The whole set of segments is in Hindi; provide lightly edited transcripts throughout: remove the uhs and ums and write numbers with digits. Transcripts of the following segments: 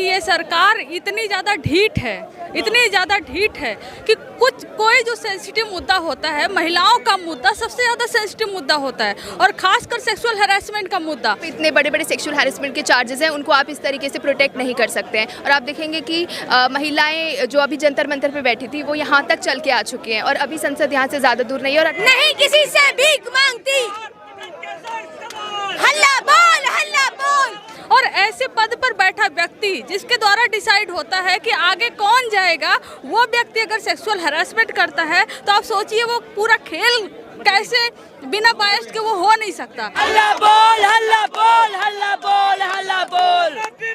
कि ये सरकार इतनी ज़्यादा ढीठ है कि कोई जो सेंसिटिव मुद्दा होता है, महिलाओं का मुद्दा सबसे ज़्यादा सेंसिटिव मुद्दा होता है, और खासकर सेक्सुअल हैरेसमेंट का मुद्दा। इतने बड़े बड़े सेक्सुअल हैरेसमेंट के चार्जेस हैं, उनको आप इस तरीके से प्रोटेक्ट नहीं कर सकते हैं। और आप देखेंगे कि महिलाएं जो अभी जंतर मंतर पे बैठी थी वो यहाँ तक चल के आ चुकी हैं, और अभी संसद यहाँ से ज़्यादा दूर नहीं है, और नहीं किसी से भीख मांगती, हल्ला बोल। और ऐसे पद पर बैठा व्यक्ति जिसके द्वारा डिसाइड होता है कि आगे कौन जाएगा, वो व्यक्ति अगर सेक्सुअल हैरेसमेंट करता है तो आप सोचिए वो पूरा खेल कैसे बिना बायस के वो हो नहीं सकता। हल्ला बोल, हल्ला बोल, हल्ला बोल, हल्ला बोल। मैं भी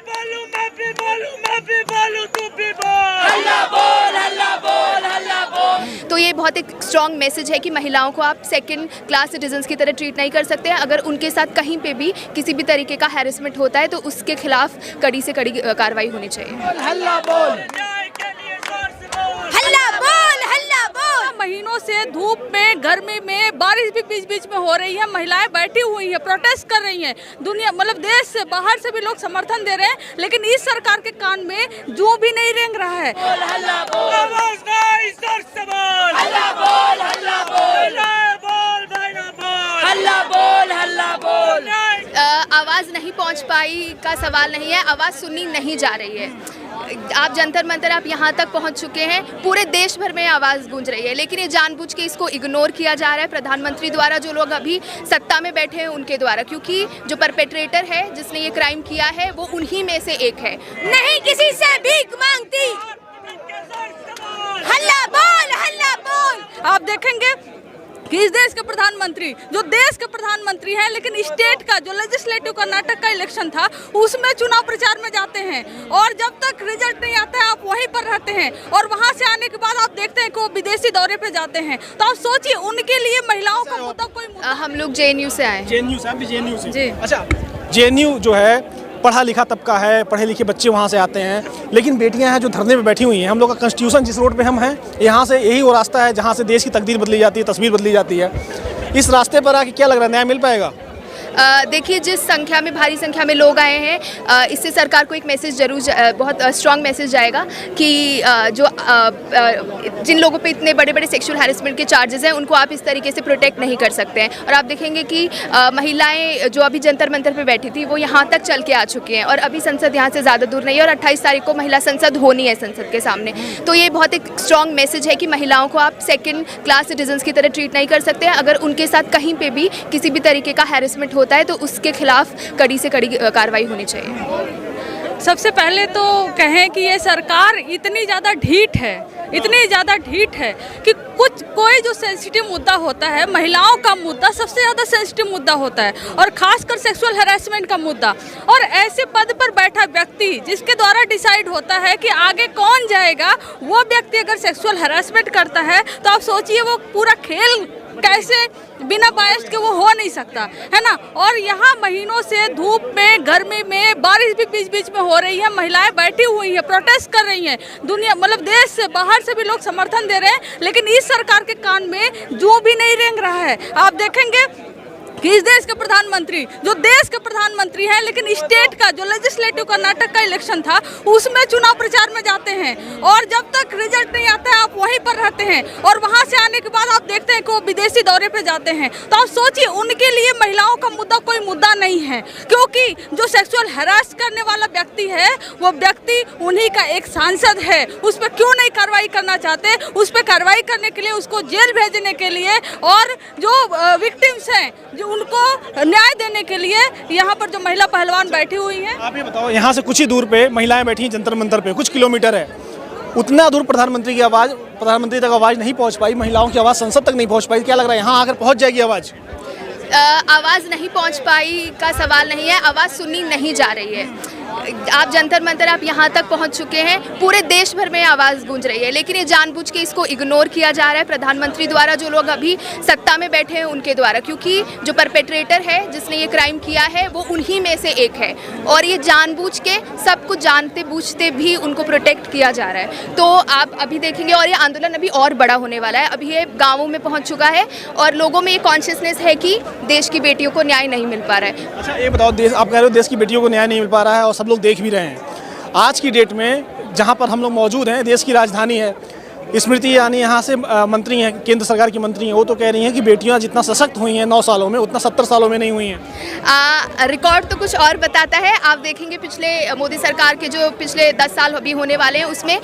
बोलूं, तू भी बोल। हल्ला बोल, हल्ला बोल, हल्ला बोल। तो ये बहुत एक स्ट्रॉन्ग मैसेज है कि महिलाओं को आप सेकंड क्लास सिटीजन्स की तरह ट्रीट नहीं कर सकते हैं। अगर उनके साथ कहीं पे भी किसी भी तरीके का हैरेसमेंट होता है तो उसके खिलाफ कड़ी से कड़ी कार्रवाई होनी चाहिए। हल्ला बोल, हल्ला बोल, हल्ला बोल। महीनों से धूप में, गर्मी में, बारिश भी बीच बीच में हो रही है, महिलाएं बैठी हुई हैं, प्रोटेस्ट कर रही हैं। दुनिया मतलब देश से बाहर से भी लोग समर्थन दे रहे हैं, लेकिन इस सरकार के कान में जूं भी नहीं रेंग रहा है। हल्ला बोल, आवाज नहीं, जोर से बोल। हल्ला बोल, हल्ला बोल, हल्ला बोल, हल्ला बोल। आवाज़ नहीं पहुंच पाई का सवाल नहीं है, आवाज़ सुनी नहीं जा रही है। आप जंतर मंतर आप यहाँ तक पहुँच चुके हैं, पूरे देश भर में आवाज़ गूंज रही है, लेकिन ये जानबूझ के इसको इग्नोर किया जा रहा है प्रधानमंत्री द्वारा, जो लोग अभी सत्ता में बैठे हैं उनके द्वारा, क्योंकि जो परपेट्रेटर है जिसने ये क्राइम किया है वो उन्हीं में से एक है। नहीं किसी से भीख मांगती, हल्ला बोल, हल्ला बोल। आप देखेंगे कि इस देश के प्रधानमंत्री, जो देश के प्रधानमंत्री हैं, लेकिन स्टेट का जो लेजिस्लेटिव कर्नाटक का इलेक्शन था उसमें चुनाव प्रचार में जाते हैं, और जब तक रिजल्ट नहीं आता है आप वहीं पर रहते हैं, और वहां से आने के बाद आप देखते हैं कि वो विदेशी दौरे पे जाते हैं। तो आप सोचिए उनके लिए महिलाओं का मुद्दा कोई मुद्दा। हम लोग JNU से आए। JNU से, आप भी JNU से? जी। अच्छा, JNU जो है पढ़ा लिखा तबका है, पढ़े लिखे बच्चे वहाँ से आते हैं, लेकिन बेटियां हैं जो धरने पे बैठी हुई हैं। हम लोग का कॉन्स्टिट्यूशन जिस रोड पे हम हैं, यहाँ से यही वो रास्ता है जहाँ से देश की तकदीर बदली जाती है, तस्वीर बदली जाती है। इस रास्ते पर आके क्या लग रहा है, न्याय मिल पाएगा? देखिए, जिस संख्या में, भारी संख्या में लोग आए हैं, इससे सरकार को एक मैसेज जरूर बहुत स्ट्रॉन्ग मैसेज जाएगा कि जिन लोगों पे इतने बड़े बड़े सेक्सुअल हैरेसमेंट के चार्जेस हैं उनको आप इस तरीके से प्रोटेक्ट नहीं कर सकते हैं। और आप देखेंगे कि महिलाएं जो अभी जंतर मंतर पे बैठी थी वो यहाँ तक चल के आ चुकी हैं, और अभी संसद यहाँ से ज़्यादा दूर नहीं है, और 28 तारीख को महिला संसद होनी है संसद के सामने। तो ये बहुत एक स्ट्रॉन्ग मैसेज है कि महिलाओं को आप सेकेंड क्लास सिटीजन्स की तरह ट्रीट नहीं कर सकते हैं। अगर उनके साथ कहीं पर भी किसी भी तरीके का हैरेसमेंट होता है तो उसके खिलाफ कड़ी से कड़ी कार्रवाई होनी चाहिए। सबसे पहले तो कहें कि ये सरकार इतनी ज़्यादा ढीठ है कि कोई जो सेंसिटिव मुद्दा होता है, महिलाओं का मुद्दा सबसे ज़्यादा सेंसिटिव मुद्दा होता है, और खासकर सेक्सुअल हैरेसमेंट का मुद्दा। और ऐसे पद पर बैठा व्यक्ति जिसके द्वारा डिसाइड होता है कि आगे कौन जाएगा, वो व्यक्ति अगर सेक्सुअल हैरेसमेंट करता है तो आप सोचिए वो पूरा खेल कैसे बिना बायस के वो हो नहीं सकता, है ना। और यहाँ महीनों से धूप में, गर्मी में, बारिश भी बीच बीच में हो रही है, महिलाएं बैठी हुई हैं, प्रोटेस्ट कर रही हैं। दुनिया मतलब देश से बाहर से भी लोग समर्थन दे रहे हैं, लेकिन इस सरकार के कान में जूं भी नहीं रेंग रहा है। आप देखेंगे कि इस देश के प्रधानमंत्री, जो देश के प्रधानमंत्री हैं, लेकिन स्टेट का जो लेजिस्लेटिव कर्नाटक का इलेक्शन था उसमें चुनाव प्रचार में जाते हैं, और जब तक रिजल्ट नहीं आता है आप वहीं पर रहते हैं, और वहां से आने के बाद आप देखते हैं कि वो विदेशी दौरे पे जाते हैं। तो आप सोचिए उनके लिए महिलाओं का मुद्दा कोई मुद्दा नहीं है, क्योंकि जो सेक्सुअल हैरास करने वाला व्यक्ति है वो व्यक्ति उन्हीं का एक सांसद है। उस पर क्यों नहीं कार्रवाई करना चाहते? उस पर कार्रवाई करने के लिए, उसको जेल भेजने के लिए, और जो विक्टिम्स हैं जो उनको न्याय देने के लिए यहाँ पर जो महिला पहलवान बैठी हुई हैं। आप ये बताओ, यहाँ से कुछ ही दूर पे महिलाएं बैठी हैं जंतर मंतर पे, कुछ किलोमीटर है, उतना दूर प्रधानमंत्री तक आवाज़ नहीं पहुँच पाई, महिलाओं की आवाज़ संसद तक नहीं पहुँच पाई। क्या लग रहा है यहाँ आकर पहुँच जाएगी आवाज़? आवाज़ नहीं पहुँच पाई का सवाल नहीं है, आवाज़ सुनी नहीं जा रही है। आप जंतर मंतर आप यहाँ तक पहुँच चुके हैं, पूरे देश भर में आवाज़ गूंज रही है, लेकिन ये जानबूझ के इसको इग्नोर किया जा रहा है प्रधानमंत्री द्वारा, जो लोग अभी सत्ता में बैठे हैं उनके द्वारा, क्योंकि जो परपेट्रेटर है जिसने ये क्राइम किया है वो उन्हीं में से एक है, और ये जानबूझ के सब कुछ जानते बूझते भी उनको प्रोटेक्ट किया जा रहा है। तो आप अभी देखेंगे, और ये आंदोलन अभी और बड़ा होने वाला है। अभी ये गाँवों में पहुँच चुका है, और लोगों में ये कॉन्शियसनेस है कि देश की बेटियों को न्याय नहीं मिल पा रहा है। अच्छा, ये बताओ, आप कह रहे हो देश की बेटियों को न्याय नहीं मिल पा रहा है, और सब लोग देख भी रहे हैं। आज की डेट में जहाँ पर हम लोग मौजूद हैं, देश की राजधानी है, स्मृति ईरानी यहाँ से मंत्री हैं, केंद्र सरकार की मंत्री हैं, वो तो कह रही हैं कि बेटियाँ जितना सशक्त हुई हैं 9 सालों में, उतना 70 सालों में नहीं हुई हैं। रिकॉर्ड तो कुछ और बताता है। आप देखेंगे पिछले मोदी सरकार के जो पिछले 10 साल अभी होने वाले हैं, उसमें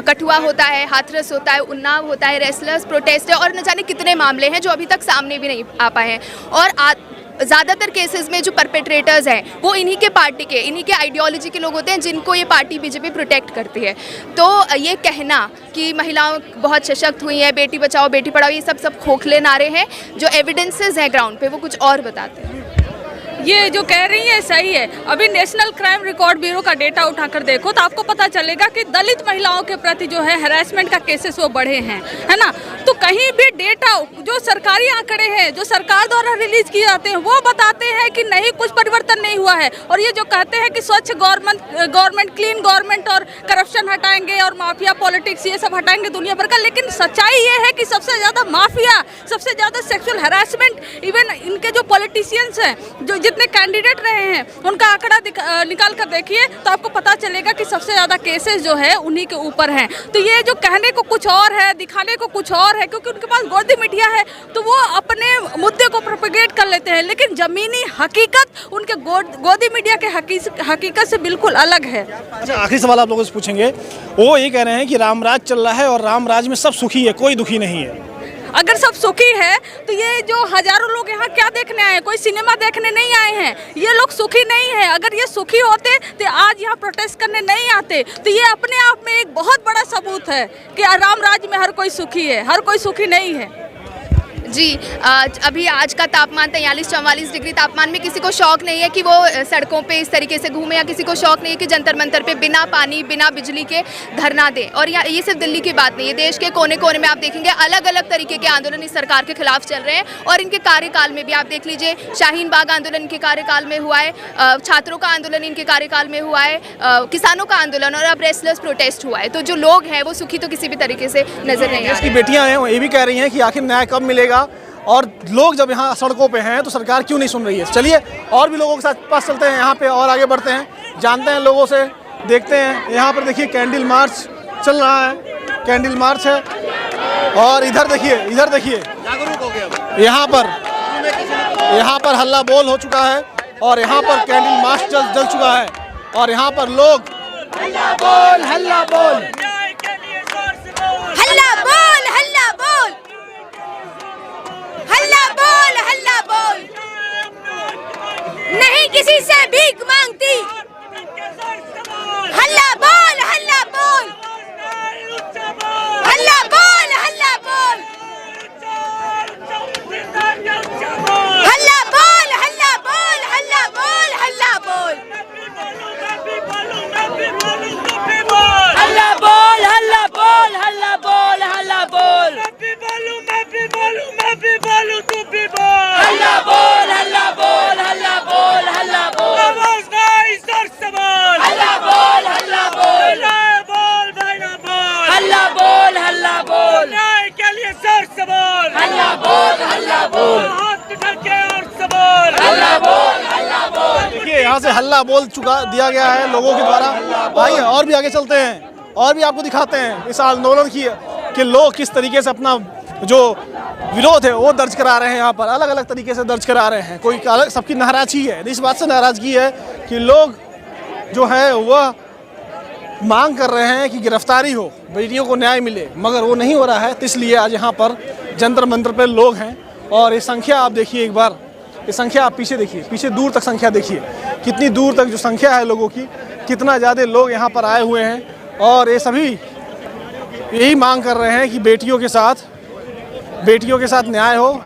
कठुआ होता है, हाथरस होता है, उन्नाव होता है, रेसलर्स प्रोटेस्ट है और न जाने कितने मामले हैं जो अभी तक सामने भी नहीं आ पाए हैं। और ज़्यादातर केसेस में जो परपेट्रेटर्स हैं वो इन्हीं के पार्टी के, इन्हीं के आइडियोलॉजी के लोग होते हैं जिनको ये पार्टी बीजेपी प्रोटेक्ट करती है। तो ये कहना कि महिलाओं बहुत सशक्त हुई हैं, बेटी बचाओ बेटी पढ़ाओ, ये सब खोखले नारे हैं। जो एविडेंसेस हैं ग्राउंड पे वो कुछ और बताते हैं। ये जो कह रही है सही है। अभी नेशनल क्राइम रिकॉर्ड ब्यूरो का डेटा उठाकर देखो तो आपको पता चलेगा कि दलित महिलाओं के प्रति जो है हैरेसमेंट का केसेस वो बढ़े हैं, है ना। तो कहीं भी डेटा जो सरकारी आंकड़े हैं जो सरकार द्वारा रिलीज किए जाते हैं वो बताते हैं कि नहीं, कुछ परिवर्तन नहीं हुआ है। और ये जो कहते हैं कि स्वच्छ गवर्नमेंट क्लीन गवर्नमेंट और करप्शन हटाएंगे और माफिया पॉलिटिक्स ये सब हटाएंगे दुनिया भर का, लेकिन सच्चाई ये है कि सबसे ज़्यादा माफिया, सबसे ज़्यादा सेक्सुअल हैरेसमेंट, इवन इनके जो पॉलिटिशियंस हैं, जो जितने कैंडिडेट रहे हैं, उनका आंकड़ा निकाल कर देखिए तो आपको पता चलेगा कि सबसे ज़्यादा केसेस जो है उन्हीं के ऊपर हैं। तो ये जो कहने को कुछ और है, दिखाने को कुछ और है, क्योंकि उनके पास गोदी मीडिया है तो वो अपने मुद्दे को प्रोपेगेट कर लेते हैं, लेकिन ज़मीनी हकीकत उनके गोदी मीडिया के हकीकत से बिल्कुल अलग है। अच्छा, आखिरी सवाल आप लोगों से पूछेंगे। वो ये कह रहे हैं कि रामराज चल रहा है और रामराज में सब सुखी है, कोई दुखी नहीं है। अगर सब सुखी है तो ये जो हजारों लोग यहाँ क्या देखने आए हैं? कोई सिनेमा देखने नहीं आए हैं। ये लोग सुखी नहीं है। अगर ये सुखी होते तो आज यहाँ प्रोटेस्ट करने नहीं आते। तो ये अपने आप में एक बहुत बड़ा सबूत है कि रामराज में हर कोई सुखी है, हर कोई सुखी नहीं है। जी, अभी आज का तापमान 43-44 डिग्री तापमान में किसी को शौक नहीं है कि वो सड़कों पे इस तरीके से घूमे, या किसी को शौक नहीं है कि जंतर मंतर पे बिना पानी बिना बिजली के धरना दे। और ये सिर्फ दिल्ली की बात नहीं है, देश के कोने कोने में आप देखेंगे अलग अलग तरीके के आंदोलन इस सरकार के खिलाफ चल रहे हैं। और इनके कार्यकाल में भी आप देख लीजिए, शाहीन बाग आंदोलन इनके कार्यकाल में हुआ है, छात्रों का आंदोलन इनके कार्यकाल में हुआ है, किसानों का आंदोलन, और अब रेसलर्स प्रोटेस्ट हुआ है। तो जो लोग हैं वो सुखी तो किसी भी तरीके से नजर नहीं आ रहे। बेटियां हैं वो ये भी कह रही हैं कि आखिर न्याय कब मिलेगा, और लोग जब यहाँ सड़कों पे हैं तो सरकार क्यों नहीं सुन रही है। चलिए और भी लोगों के साथ पास चलते हैं, यहाँ पे और आगे बढ़ते हैं, जानते हैं लोगों से, देखते हैं। यहाँ पर देखिए कैंडल मार्च चल रहा है, कैंडल मार्च है। और इधर देखिए यहाँ पर हल्ला बोल हो चुका है और यहाँ पर कैंडल मार्च जल चुका है। और यहाँ पर लोग हल्ला बोल हल्ला बोल हल्ला बोल हल्ला बोल हल्ला बोल हल्ला बोल, नहीं किसी से भीख मांगती। हल्ला बोल हल्ला बोल हल्ला बोल हल्ला बोल हल्ला बोल हल्ला बोल हल्ला बोल हल्ला बोल हल्ला बोल हल्ला बोल हल्ला बोल हल्ला बोल हल्ला बोल हल्ला बोल हल्ला बोल हल्ला बोल आवाज नहीं सर सवाल हल्ला बोल हल्ला बोल बोल भाई ना बोल हल्ला बोल न्याय के लिए सर सवाल हल्ला बोल हाथ उठा के और सवाल हल्ला बोल। देखिए यहाँ से हल्ला बोल चुका दिया गया है लोगों के द्वारा। आइए और भी आगे चलते हैं और भी आपको दिखाते हैं इस आंदोलन की कि लोग किस तरीके से अपना जो विरोध है वो दर्ज करा रहे हैं। यहाँ पर अलग अलग तरीके से दर्ज करा रहे हैं। कोई अलग, सबकी नाराजगी है, इस बात से नाराजगी है कि लोग जो है वह मांग कर रहे हैं कि गिरफ्तारी हो, बेटियों को न्याय मिले, मगर वो नहीं हो रहा है। तो इसलिए आज यहाँ पर जंतर मंतर पर लोग हैं। और ये संख्या आप देखिए एक बार, ये संख्या आप पीछे देखिए, पीछे दूर तक संख्या देखिए, कितनी दूर तक जो संख्या है लोगों की, कितना ज़्यादा लोग यहाँ पर आए हुए हैं। और ये सभी यही मांग कर रहे हैं कि बेटियों के साथ न्याय हो।